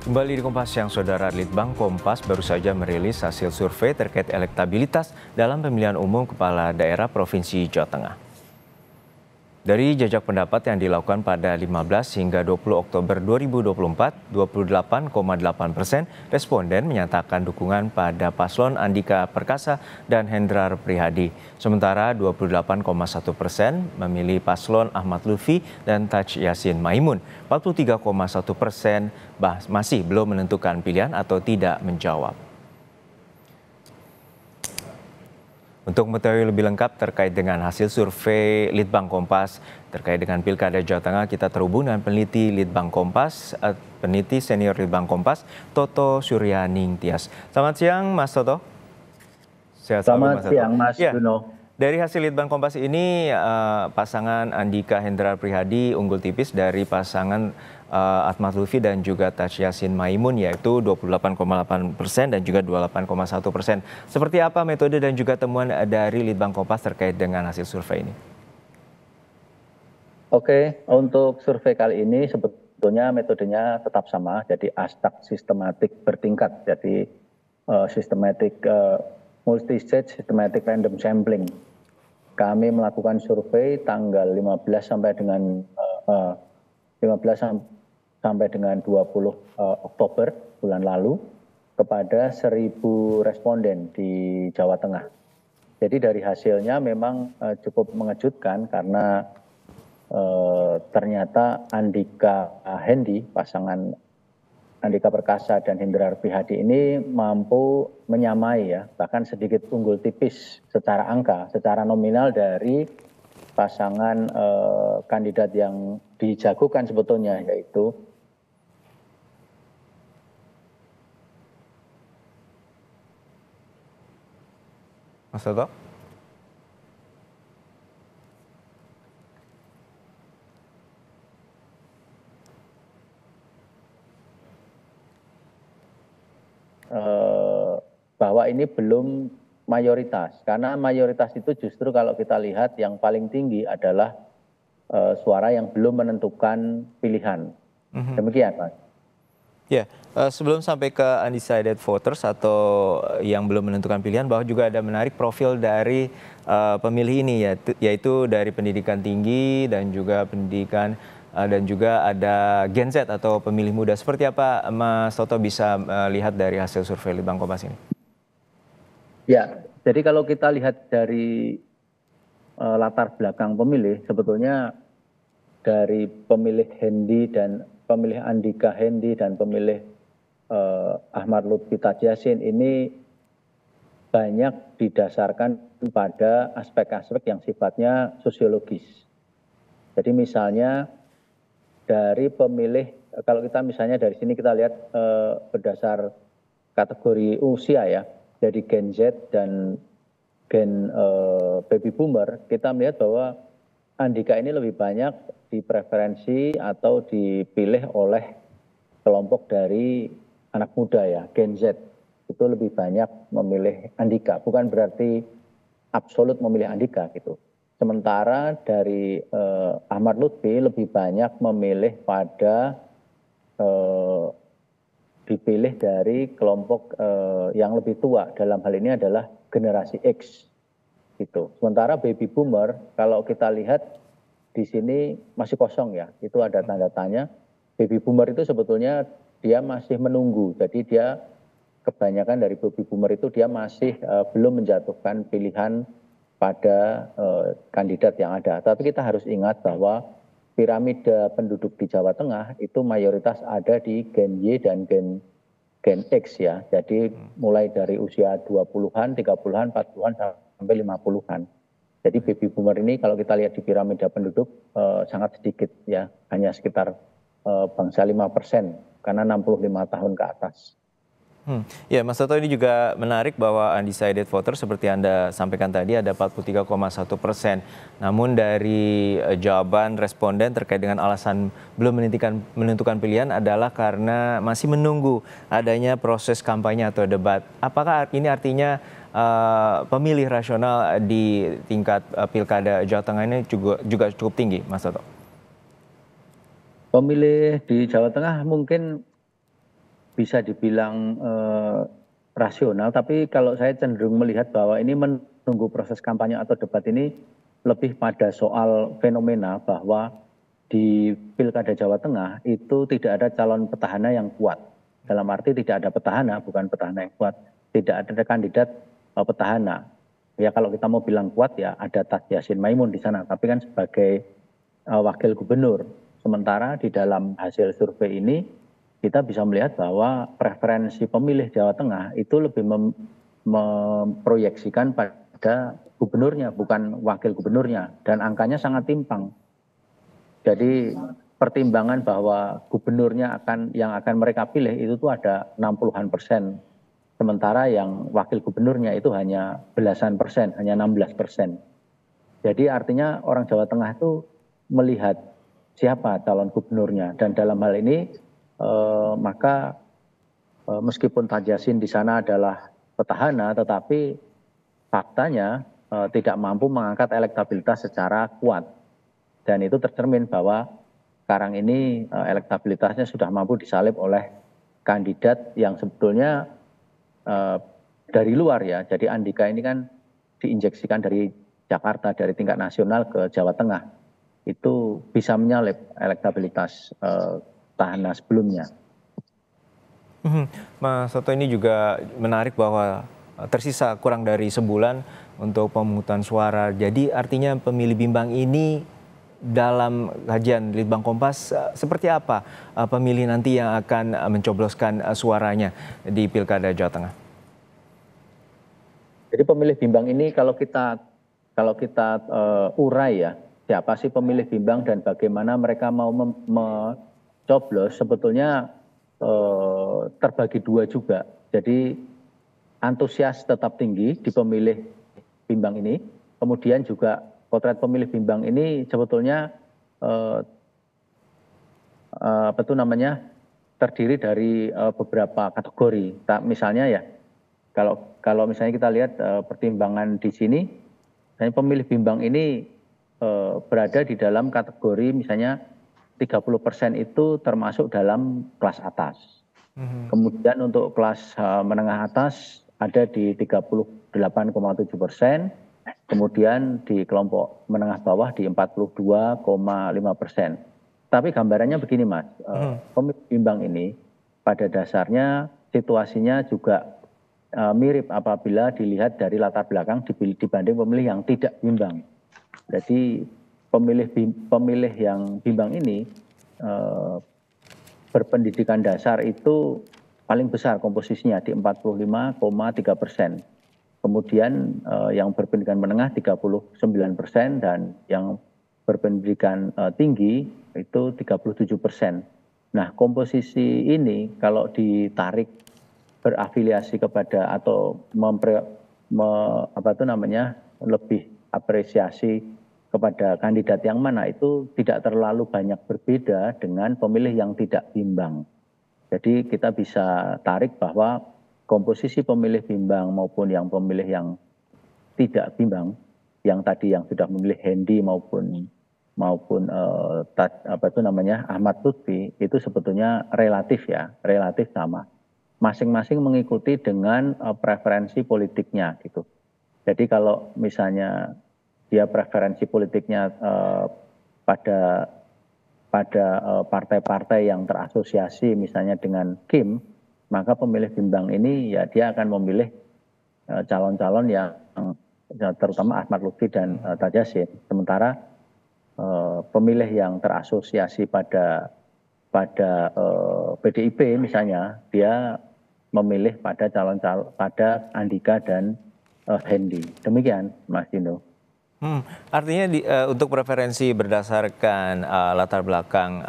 Kembali di Kompas Siang, Saudara. Litbang Kompas baru saja merilis hasil survei terkait elektabilitas dalam pemilihan umum kepala daerah Provinsi Jawa Tengah. Dari jajak pendapat yang dilakukan pada 15 hingga 20 Oktober 2024, 28,8% responden menyatakan dukungan pada paslon Andika Perkasa dan Hendrar Prihadi. Sementara 28,1% memilih paslon Ahmad Lutfi dan Taj Yassin Maimun. 43,1% masih belum menentukan pilihan atau tidak menjawab. Untuk mengetahui lebih lengkap terkait dengan hasil survei Litbang Kompas terkait dengan Pilkada Jawa Tengah, kita terhubung dengan peneliti Litbang Kompas, peneliti senior Litbang Kompas, Toto Suryaning Tias. Selamat siang, Mas Toto. Selamat siang, Mas Juno. Dari hasil Litbang Kompas ini, pasangan Andika Hendrar Prihadi unggul tipis dari pasangan Ahmad Lutfi dan juga Taj Yassin Maimun, yaitu 28,8% dan juga 28,1%. Seperti apa metode dan juga temuan dari Litbang Kompas terkait dengan hasil survei ini? Oke, untuk survei kali ini sebetulnya metodenya tetap sama, jadi astak sistematik bertingkat, jadi sistematik multi-stage systematic random sampling. Kami melakukan survei tanggal 15 sampai dengan 20 Oktober bulan lalu kepada 1.000 responden di Jawa Tengah. Jadi dari hasilnya memang cukup mengejutkan karena ternyata Andika Hendi, pasangan Andika Perkasa dan Hendrar Prihadi ini mampu menyamai ya, bahkan sedikit unggul tipis secara angka, secara nominal dari pasangan kandidat yang dijagokan sebetulnya, yaitu Mas Toto. Bahwa ini belum mayoritas, karena mayoritas itu justru kalau kita lihat yang paling tinggi adalah suara yang belum menentukan pilihan. Demikian, Mas. Ya, sebelum sampai ke undecided voters atau yang belum menentukan pilihan, bahwa juga ada menarik profil dari pemilih ini, yaitu dari pendidikan tinggi dan juga pendidikan dan juga ada Gen Z atau pemilih muda. Seperti apa Mas Toto bisa lihat dari hasil survei Litbang Kompas ini? Ya, jadi kalau kita lihat dari latar belakang pemilih, sebetulnya dari pemilih Hendi dan pemilih Andika Hendi dan pemilih Ahmad Lutfi Taj Yassin ini banyak didasarkan pada aspek-aspek yang sifatnya sosiologis. Jadi misalnya dari pemilih, kalau kita misalnya dari sini kita lihat berdasar kategori usia ya, dari Gen Z dan Gen Baby Boomer, kita melihat bahwa Andika ini lebih banyak dipreferensi atau dipilih oleh kelompok dari anak muda ya, Gen Z. Itu lebih banyak memilih Andika, bukan berarti absolut memilih Andika gitu. Sementara dari Ahmad Lutfi lebih banyak memilih pada dipilih dari kelompok yang lebih tua, dalam hal ini adalah generasi X gitu. Sementara baby boomer kalau kita lihat di sini masih kosong ya, itu ada tanda tanya. Baby boomer itu sebetulnya dia masih menunggu, jadi dia kebanyakan dari baby boomer itu dia masih belum menjatuhkan pilihan pada kandidat yang ada. Tapi kita harus ingat bahwa piramida penduduk di Jawa Tengah itu mayoritas ada di Gen Y dan Gen X ya. Jadi mulai dari usia 20-an, 30-an, 40-an sampai 50-an. Jadi baby boomer ini kalau kita lihat di piramida penduduk sangat sedikit ya, hanya sekitar bangsa 5% karena 65 tahun ke atas. Ya, Mas Toto, ini juga menarik bahwa undecided voter seperti Anda sampaikan tadi ada 43,1%. Namun dari jawaban responden terkait dengan alasan belum menentukan pilihan adalah karena masih menunggu adanya proses kampanye atau debat. Apakah ini artinya pemilih rasional di tingkat Pilkada Jawa Tengah ini juga cukup tinggi, Mas Toto? Pemilih di Jawa Tengah mungkin bisa dibilang rasional, tapi kalau saya cenderung melihat bahwa ini menunggu proses kampanye atau debat ini lebih pada soal fenomena bahwa di Pilkada Jawa Tengah itu tidak ada calon petahana yang kuat. Dalam arti tidak ada petahana, bukan petahana yang kuat. Tidak ada kandidat petahana. Ya kalau kita mau bilang kuat ya ada Tas Yassin Maimun di sana, tapi kan sebagai wakil gubernur. Sementara di dalam hasil survei ini kita bisa melihat bahwa preferensi pemilih Jawa Tengah itu lebih memproyeksikan pada gubernurnya, bukan wakil gubernurnya. Dan angkanya sangat timpang. Jadi pertimbangan bahwa gubernurnya yang akan mereka pilih itu tuh ada 60-an%. Sementara yang wakil gubernurnya itu hanya belasan persen, hanya 16%. Jadi artinya orang Jawa Tengah itu melihat siapa calon gubernurnya. Dan dalam hal ini maka meskipun Tas Yassin di sana adalah petahana, tetapi faktanya tidak mampu mengangkat elektabilitas secara kuat. Dan itu tercermin bahwa sekarang ini elektabilitasnya sudah mampu disalib oleh kandidat yang sebetulnya dari luar ya. Jadi Andika ini kan diinjeksikan dari Jakarta, dari tingkat nasional ke Jawa Tengah. Itu bisa menyalip elektabilitas petahana sebelumnya. Mas Soto, ini juga menarik bahwa tersisa kurang dari sebulan untuk pemungutan suara. Jadi artinya pemilih bimbang ini dalam kajian Litbang Kompas seperti apa pemilih nanti yang akan mencobloskan suaranya di Pilkada Jawa Tengah? Jadi pemilih bimbang ini kalau kita urai ya, siapa sih pemilih bimbang dan bagaimana mereka mau mencoblos, sebetulnya terbagi dua juga. Jadi antusias tetap tinggi di pemilih bimbang ini, kemudian juga potret pemilih bimbang ini sebetulnya terdiri dari beberapa kategori. Misalnya ya, kalau misalnya kita lihat pertimbangan di sini, pemilih bimbang ini berada di dalam kategori misalnya 30% itu termasuk dalam kelas atas. Kemudian untuk kelas menengah atas ada di 38,7%. Kemudian di kelompok menengah bawah di 42,5%. Tapi gambarannya begini Mas, pemilih bimbang ini pada dasarnya situasinya juga mirip apabila dilihat dari latar belakang dibanding pemilih yang tidak bimbang. Jadi pemilih yang bimbang ini berpendidikan dasar itu paling besar komposisinya di 45,3%. Kemudian yang berpendidikan menengah 39% dan yang berpendidikan tinggi itu 37%. Nah, komposisi ini kalau ditarik berafiliasi kepada atau lebih apresiasi kepada kandidat yang mana itu tidak terlalu banyak berbeda dengan pemilih yang tidak bimbang. Jadi kita bisa tarik bahwa komposisi pemilih bimbang maupun yang pemilih yang tidak bimbang, yang tadi yang sudah memilih Hendi maupun Ahmad Lutfi itu sebetulnya relatif sama. Masing-masing mengikuti dengan preferensi politiknya gitu. Jadi kalau misalnya dia preferensi politiknya pada partai-partai yang terasosiasi misalnya dengan Kim, maka pemilih bimbang ini ya dia akan memilih calon-calon yang terutama Ahmad Lutfi dan Tas Yassin. Sementara pemilih yang terasosiasi pada PDIP misalnya dia memilih pada pada Andika dan Hendi. Demikian Mas Dino. Artinya untuk preferensi berdasarkan latar belakang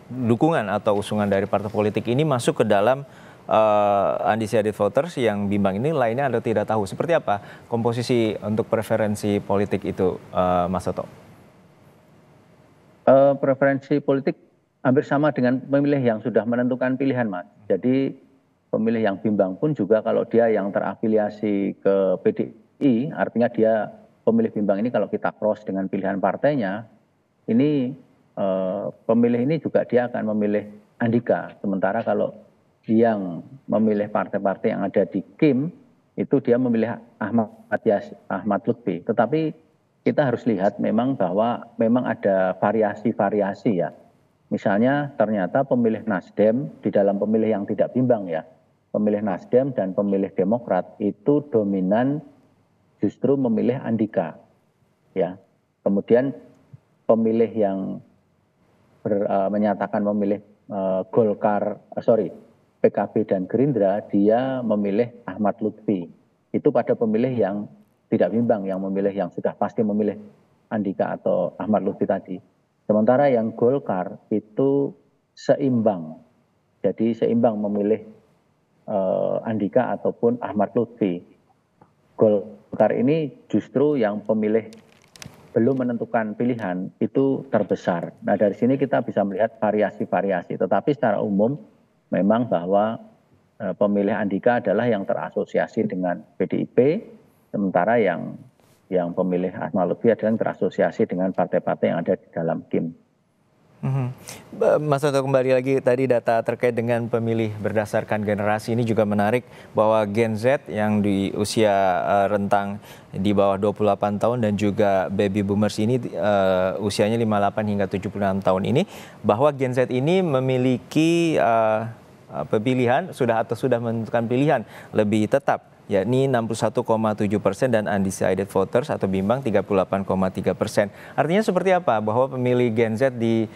dukungan atau usungan dari partai politik ini masuk ke dalam undecided voters yang bimbang ini lainnya Anda tidak tahu. Seperti apa komposisi untuk preferensi politik itu, Mas Soto? Preferensi politik hampir sama dengan pemilih yang sudah menentukan pilihan, Mas. Jadi pemilih yang bimbang pun juga kalau dia yang terafiliasi ke PDI, artinya dia pemilih bimbang ini kalau kita cross dengan pilihan partainya, ini pemilih ini juga dia akan memilih Andika. Sementara kalau yang memilih partai-partai yang ada di KIM, itu dia memilih Ahmad Lutfi. Tetapi kita harus lihat memang bahwa memang ada variasi-variasi ya. Misalnya ternyata pemilih Nasdem di dalam pemilih yang tidak bimbang ya, pemilih Nasdem dan pemilih Demokrat itu dominan justru memilih Andika ya. Kemudian pemilih yang menyatakan memilih PKB dan Gerindra, dia memilih Ahmad Lutfi. Itu pada pemilih yang tidak bimbang, yang memilih yang sudah pasti memilih Andika atau Ahmad Lutfi tadi. Sementara yang Golkar itu seimbang. Jadi seimbang memilih Andika ataupun Ahmad Lutfi. Golkar ini justru yang pemilih belum menentukan pilihan itu terbesar. Nah dari sini kita bisa melihat variasi-variasi. Tetapi secara umum memang bahwa pemilih Andika adalah yang terasosiasi dengan PDIP, sementara yang pemilih Ahmad Lutfi adalah yang terasosiasi dengan partai-partai yang ada di dalam KIM. Mas Toto, kembali lagi tadi data terkait dengan pemilih berdasarkan generasi ini juga menarik, bahwa Gen Z yang di usia rentang di bawah 28 tahun dan juga baby boomers ini usianya 58 hingga 76 tahun ini, bahwa Gen Z ini memiliki pilihan sudah menentukan pilihan lebih tetap, yakni 61,7% dan undecided voters atau bimbang 38,3%. Artinya seperti apa? Bahwa pemilih Gen Z di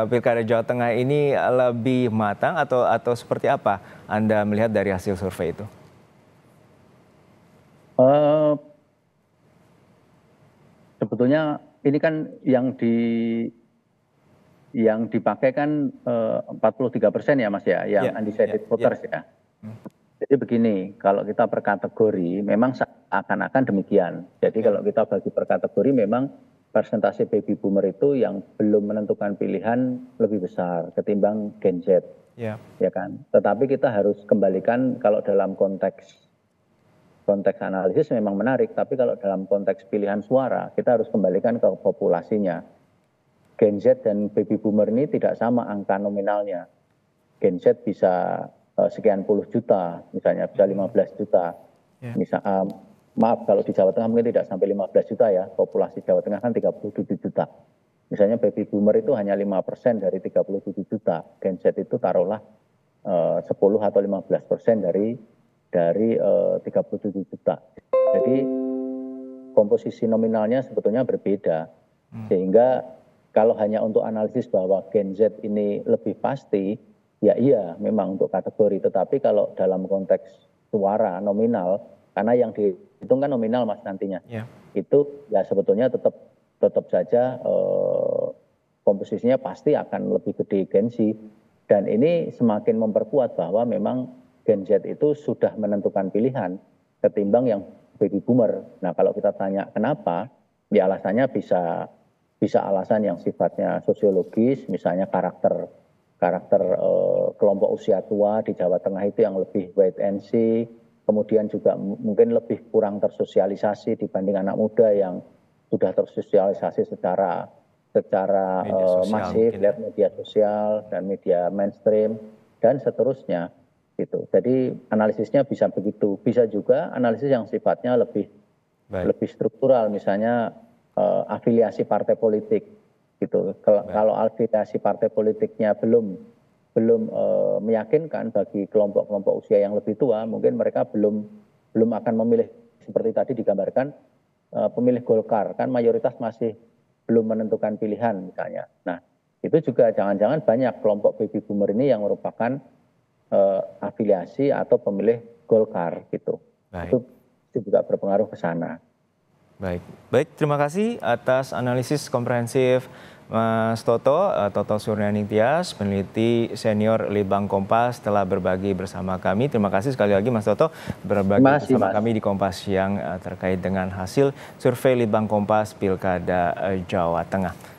Pilkada Jawa Tengah ini lebih matang atau seperti apa Anda melihat dari hasil survei itu? Sebetulnya ini kan yang dipakai kan 43% ya Mas ya, yang undecided voters ya. Jadi begini, kalau kita per kategori memang seakan-akan demikian. Jadi kalau kita bagi per kategori memang persentase baby boomer itu yang belum menentukan pilihan lebih besar ketimbang Gen Z. Ya kan? Tetapi kita harus kembalikan kalau dalam konteks analisis memang menarik, tapi kalau dalam konteks pilihan suara kita harus kembalikan ke populasinya. Gen Z dan baby boomer ini tidak sama angka nominalnya. Gen Z bisa sekian puluh juta, misalnya bisa 15 juta. Maaf kalau di Jawa Tengah mungkin tidak sampai 15 juta ya, populasi Jawa Tengah kan 37 juta. Misalnya baby boomer itu hanya 5% dari 37 juta, Gen Z itu taruhlah 10 atau 15% dari 37 juta. Jadi komposisi nominalnya sebetulnya berbeda, sehingga kalau hanya untuk analisis bahwa Gen Z ini lebih pasti, ya iya memang untuk kategori, tetapi kalau dalam konteks suara nominal, karena yang dihitung kan nominal Mas nantinya, itu ya sebetulnya tetap saja komposisinya pasti akan lebih gede Gen Z, dan ini semakin memperkuat bahwa memang Gen Z itu sudah menentukan pilihan ketimbang yang baby boomer. Nah kalau kita tanya kenapa, ya alasannya bisa alasan yang sifatnya sosiologis, misalnya karakter kelompok usia tua di Jawa Tengah itu yang lebih wait and see, kemudian juga mungkin lebih kurang tersosialisasi dibanding anak muda yang sudah tersosialisasi secara masif lewat media sosial dan media mainstream dan seterusnya gitu. Jadi analisisnya bisa begitu, bisa juga analisis yang sifatnya lebih struktural, misalnya afiliasi partai politik. Gitu. Kalau afiliasi partai politiknya belum meyakinkan bagi kelompok-kelompok usia yang lebih tua, mungkin mereka belum akan memilih seperti tadi digambarkan pemilih Golkar, kan mayoritas masih belum menentukan pilihan misalnya. Nah itu juga jangan-jangan banyak kelompok baby boomer ini yang merupakan afiliasi atau pemilih Golkar gitu. Itu juga berpengaruh ke sana. Baik, terima kasih atas analisis komprehensif Mas Toto Suryaningtyas Tias, peneliti senior Litbang Kompas, telah berbagi bersama kami. Terima kasih sekali lagi Mas Toto berbagi bersama kami di Kompas Siang terkait dengan hasil survei Litbang Kompas Pilkada Jawa Tengah.